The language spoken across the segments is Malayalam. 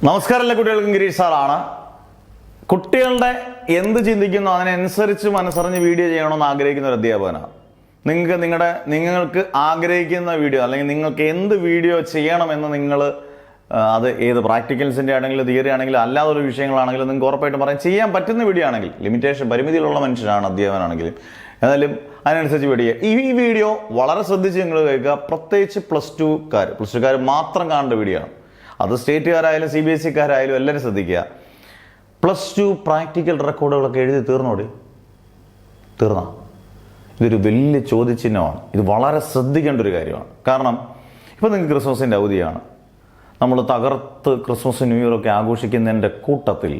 നമസ്കാരം കുട്ടികൾക്കും ഗിരീഷ് സാറാണ്. കുട്ടികളുടെ എന്ത് ചിന്തിക്കുന്നു അതിനനുസരിച്ച് മനസ്സറിഞ്ഞ് വീഡിയോ ചെയ്യണമെന്ന് ആഗ്രഹിക്കുന്ന ഒരു അധ്യാപകനാണ്. നിങ്ങൾക്ക് ആഗ്രഹിക്കുന്ന വീഡിയോ അല്ലെങ്കിൽ നിങ്ങൾക്ക് എന്ത് വീഡിയോ ചെയ്യണമെന്ന് നിങ്ങൾ അത് ഏത് പ്രാക്ടിക്കൽസിൻ്റെ ആണെങ്കിലും തിയറി ആണെങ്കിലും അല്ലാതൊരു വിഷയങ്ങളാണെങ്കിലും നിങ്ങൾക്ക് ഉറപ്പായിട്ടും പറയാൻ ചെയ്യാൻ പറ്റുന്ന വീഡിയോ ആണെങ്കിൽ പരിമിതിയിലുള്ള മനുഷ്യനാണ് അധ്യാപകനാണെങ്കിലും എന്നാലും അതിനനുസരിച്ച് വീഡിയോ ഈ വീഡിയോ വളരെ ശ്രദ്ധിച്ച് നിങ്ങൾ കേൾക്കുക. പ്രത്യേകിച്ച് പ്ലസ് ടുക്കാർ മാത്രം കാണേണ്ട വീഡിയോ ആണ്. അത് സ്റ്റേറ്റുകാരായാലും CBSE-കാരായാലും എല്ലാവരും ശ്രദ്ധിക്കുക. +2 പ്രാക്ടിക്കൽ റെക്കോർഡുകളൊക്കെ എഴുതി തീർന്നാ ഇതൊരു വലിയ ചോദ്യചിഹ്നമാണ്. ഇത് വളരെ ശ്രദ്ധിക്കേണ്ട ഒരു കാര്യമാണ്. കാരണം ഇപ്പം നിങ്ങൾക്ക് ക്രിസ്മസിൻ്റെ അവധിയാണ്. നമ്മൾ തകർത്ത് ക്രിസ്മസ് ന്യൂ ഇയർ ഒക്കെ ആഘോഷിക്കുന്നതിൻ്റെ കൂട്ടത്തിൽ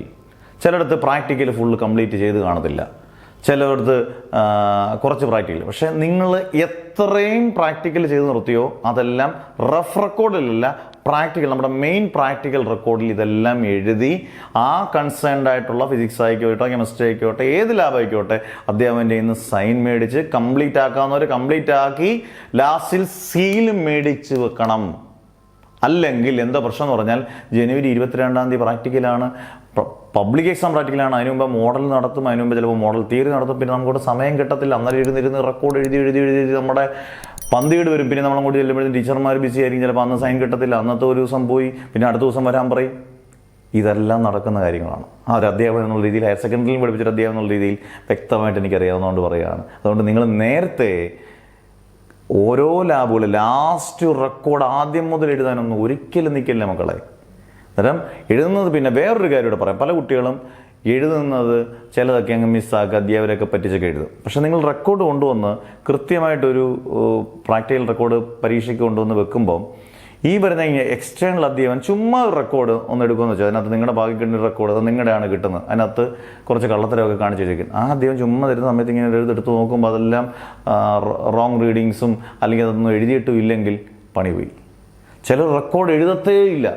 ചിലയിടത്ത് പ്രാക്ടിക്കൽ ഫുള്ള് കംപ്ലീറ്റ് ചെയ്ത് കാണത്തില്ല, ചിലയിടത്ത് കുറച്ച് പ്രാക്ടിക്കൽ. പക്ഷേ നിങ്ങൾ എത്രയും പ്രാക്ടിക്കൽ ചെയ്ത് നിർത്തിയോ അതെല്ലാം റഫ് റെക്കോർഡിലല്ല, പ്രാക്ടിക്കൽ നമ്മുടെ മെയിൻ പ്രാക്ടിക്കൽ റെക്കോർഡിൽ ഇതെല്ലാം എഴുതി ആ കൺസേൺഡ് ആയിട്ടുള്ള ഫിസിക്സ് ആയിക്കോട്ടെ, കെമിസ്ട്രി ആയിക്കോട്ടെ, ഏത് ലാബ് ആയിക്കോട്ടെ അധ്യാപകൻ്റെ ഇന്ന് സൈൻ മേടിച്ച് കംപ്ലീറ്റ് ആക്കാവുന്നവർ കംപ്ലീറ്റ് ആക്കി ലാസ്റ്റിൽ സീൽ മേടിച്ച് വെക്കണം. അല്ലെങ്കിൽ എന്താ പ്രശ്നം എന്ന് പറഞ്ഞാൽ ജനുവരി 22-ാം തീയതി പ്രാക്ടിക്കലാണ്, പബ്ലിക് എക്സാം പ്രാക്ടിക്കലാണ്. അതിന് മുമ്പ് മോഡൽ നടത്തും, അതിന് മുമ്പ് ചിലപ്പോൾ മോഡൽ തിയറി നടത്തും. പിന്നെ നമുക്കോട് സമയം കിട്ടത്തില്ല. അന്നേരം ഇരുന്ന് റെക്കോർഡ് എഴുതി നമ്മുടെ പന്തികേട് വരും. പിന്നെ നമ്മളങ്ങോട്ട് ചെല്ലുമ്പോഴത്തേക്കും ടീച്ചർമാർ ബിസി ആയിരിക്കും, ചിലപ്പോൾ അന്ന് സൈൻ കിട്ടത്തില്ല. അന്നത്തെ ഒരു ദിവസം പോയി പിന്നെ അടുത്ത ദിവസം വരാൻ പറയും. ഇതെല്ലാം നടക്കുന്ന കാര്യങ്ങളാണ്. ആ ഒരു അധ്യാപകൻ എന്നുള്ള രീതിയിൽ, ഹയർ സെക്കൻഡറിയിൽ പഠിപ്പിച്ചൊരു അധ്യാപകൻ എന്നുള്ള രീതിയിൽ വ്യക്തമായിട്ട് എനിക്കറിയാവുന്നതുകൊണ്ട് പറയുകയാണ്. അതുകൊണ്ട് നിങ്ങൾ നേരത്തെ ഓരോ ലാബുകൾ ലാസ്റ്റ് റെക്കോർഡ് ആദ്യം മുതൽ എഴുതാനൊന്നും ഒരിക്കലും നിൽക്കില്ല മക്കളെ. അന്നേരം എഴുതുന്നത് പിന്നെ വേറൊരു കാര്യം ഇവിടെ പറയാം. പല കുട്ടികളും എഴുതുന്നത് ചിലതൊക്കെ അങ്ങ് മിസ്സാക്കുക, അധ്യാപകരൊക്കെ പറ്റിച്ചൊക്കെ എഴുതും. പക്ഷെ നിങ്ങൾ റെക്കോർഡ് കൊണ്ടുവന്ന് കൃത്യമായിട്ടൊരു പ്രാക്ടിക്കൽ റെക്കോർഡ് പരീക്ഷയ്ക്ക് കൊണ്ടുവന്ന് വെക്കുമ്പോൾ ഈ വരുന്ന എക്സ്റ്റേണൽ അധ്യാപകൻ ചുമ്മാ ഒരു റെക്കോർഡ് ഒന്ന് എടുക്കുമെന്ന് വെച്ചാൽ അതിനകത്ത് നിങ്ങളുടെ ഭാഗ്യം കിട്ടുന്ന റെക്കോർഡ് അത് നിങ്ങളുടെയാണ് കിട്ടുന്നത്. അതിനകത്ത് കുറച്ച് കള്ളത്തരമൊക്കെ കാണിച്ചു വെച്ചിരിക്കും. ആ അധ്യാപകൻ ചുമ്മാ തരുന്ന സമയത്ത് ഇങ്ങനെ എടുത്ത് നോക്കുമ്പോൾ അതെല്ലാം റോങ് റീഡിങ്സും അല്ലെങ്കിൽ അതൊന്നും എഴുതിയിട്ടും ഇല്ലെങ്കിൽ പണി പോയി. ചിലർ റെക്കോർഡ് എഴുതത്തേ ഇല്ല,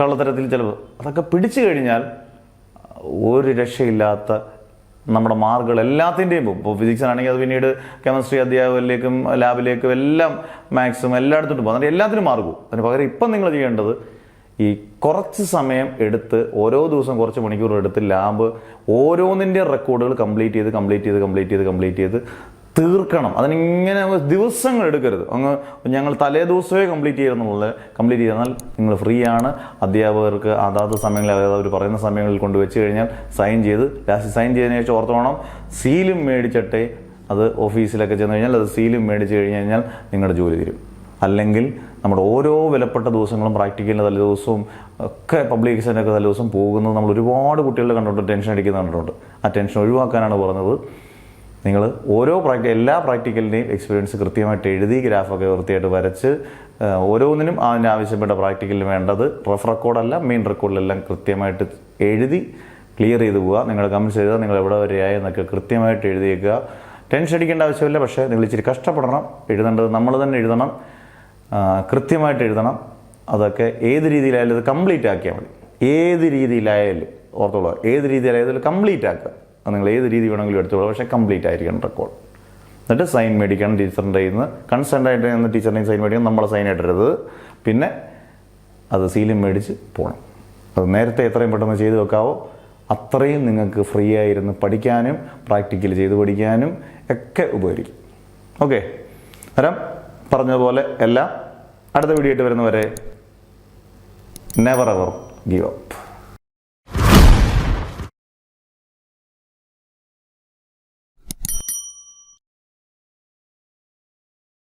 കള്ളത്തരത്തിൽ ചിലവ്. അതൊക്കെ പിടിച്ചു കഴിഞ്ഞാൽ ഒരു രക്ഷയില്ലാത്ത നമ്മുടെ മാർക്കുകൾ എല്ലാത്തിൻ്റെയും പോകും. ഇപ്പോൾ ഫിസിക്സിനാണെങ്കിൽ അത് പിന്നീട് കെമിസ്ട്രി അധ്യാപകരിലേക്കും ലാബിലേക്കും എല്ലാം മാത്സും എല്ലായിടത്തോട്ടും പോകും. അതിന് എല്ലാത്തിനും മാർക്ക് പോകും. അതിന് പകരം ഇപ്പം നിങ്ങൾ ചെയ്യേണ്ടത് ഈ കുറച്ച് സമയം എടുത്ത് ഓരോ ദിവസം കുറച്ച് മണിക്കൂർ എടുത്ത് ലാബ് ഓരോന്നിൻ്റെ റെക്കോർഡുകൾ കംപ്ലീറ്റ് ചെയ്ത് തീർക്കണം. അതിനിങ്ങനെ ദിവസങ്ങൾ എടുക്കരുത്. ഞങ്ങൾ തലേ ദിവസമേ കംപ്ലീറ്റ് ചെയ്താൽ നിങ്ങൾ ഫ്രീ ആണ്. അധ്യാപകർക്ക് അതാത് സമയങ്ങളിൽ അവർ പറയുന്ന സമയങ്ങളിൽ കൊണ്ടുവച്ച് കഴിഞ്ഞാൽ ലാസ്റ്റ് സൈൻ ചെയ്തതിനു ശേഷം ഓർത്തോണം സീലും മേടിച്ചിട്ടേ അത് ഓഫീസിലൊക്കെ ചെന്ന് കഴിഞ്ഞാൽ അത് സീലും മേടിച്ച് കഴിഞ്ഞാൽ നിങ്ങളുടെ ജോലി തീരും. അല്ലെങ്കിൽ നമ്മുടെ ഓരോ വിലപ്പെട്ട ദിവസങ്ങളും പ്രാക്ടിക്കലിൻ്റെ തലേ ദിവസവും ഒക്കെ പബ്ലിക് എക്സാമിനൊക്കെ തലേ ദിവസം പോകുന്നത് നമ്മൾ ഒരുപാട് കുട്ടികളുടെ കണ്ടിട്ടുണ്ട്, ടെൻഷൻ അടിക്കുന്ന കണ്ടിട്ടുണ്ട്. ആ ടെൻഷൻ ഒഴിവാക്കാനാണ് പറഞ്ഞത്. നിങ്ങൾ എല്ലാ പ്രാക്ടിക്കലിൻ്റെയും എക്സ്പീരിയൻസ് കൃത്യമായിട്ട് എഴുതി ഗ്രാഫൊക്കെ വൃത്തിയായിട്ട് വരച്ച് ഓരോന്നിനും അതിന് ആവശ്യപ്പെട്ട പ്രാക്ടിക്കലിന് വേണ്ടത് റഫ് റെക്കോർഡല്ല മെയിൻ റെക്കോർഡിലെല്ലാം കൃത്യമായിട്ട് എഴുതി ക്ലിയർ ചെയ്ത് പോവുക. നിങ്ങൾ കമൻറ്റ്സ് എഴുതുക, നിങ്ങൾ എവിടെ വരെയായി എന്നൊക്കെ കൃത്യമായിട്ട് എഴുതിയേക്കുക. ടെൻഷൻ അടിക്കേണ്ട ആവശ്യമില്ല. പക്ഷേ നിങ്ങൾ ഇച്ചിരി കഷ്ടപ്പെടണം. എഴുതേണ്ടത് നമ്മൾ തന്നെ എഴുതണം, കൃത്യമായിട്ട് എഴുതണം. അതൊക്കെ ഏത് രീതിയിലായാലും അത് കംപ്ലീറ്റ് ആക്കിയാൽ മതി. ഏത് രീതിയിലായാലും ഓർത്തോളൂ, ഏത് രീതിയിലായാലും കംപ്ലീറ്റ് ആക്കുക. നിങ്ങൾ ഏത് രീതി വേണമെങ്കിലും എടുത്തോളൂ, പക്ഷേ കംപ്ലീറ്റ് ആയിരിക്കണം റെക്കോർഡ്. എന്നിട്ട് സൈൻ മേടിക്കണം ടീച്ചറിൻ്റെ കയ്യിൽ നിന്ന്. കൺസേൺഡ് ആയിട്ട് ടീച്ചറിൻ്റെ സൈൻ മേടിക്കണം, നമ്മളെ സൈൻ ഇടരുത്. പിന്നെ അത് സീലും മേടിച്ച് പോകണം. അത് നേരത്തെ എത്രയും പെട്ടെന്ന് ചെയ്ത് വെക്കാവോ അത്രയും നിങ്ങൾക്ക് ഫ്രീ ആയിരുന്ന് പഠിക്കാനും പ്രാക്ടിക്കൽ ചെയ്ത് പഠിക്കാനും ഒക്കെ ഉപകരിക്കും. ഓക്കെ, അന്നേരം പറഞ്ഞതുപോലെ എല്ലാം അടുത്ത വീഡിയോ ആയിട്ട് വരുന്നവരെ നെവർ എവർ ഗീവ് അപ്പ്.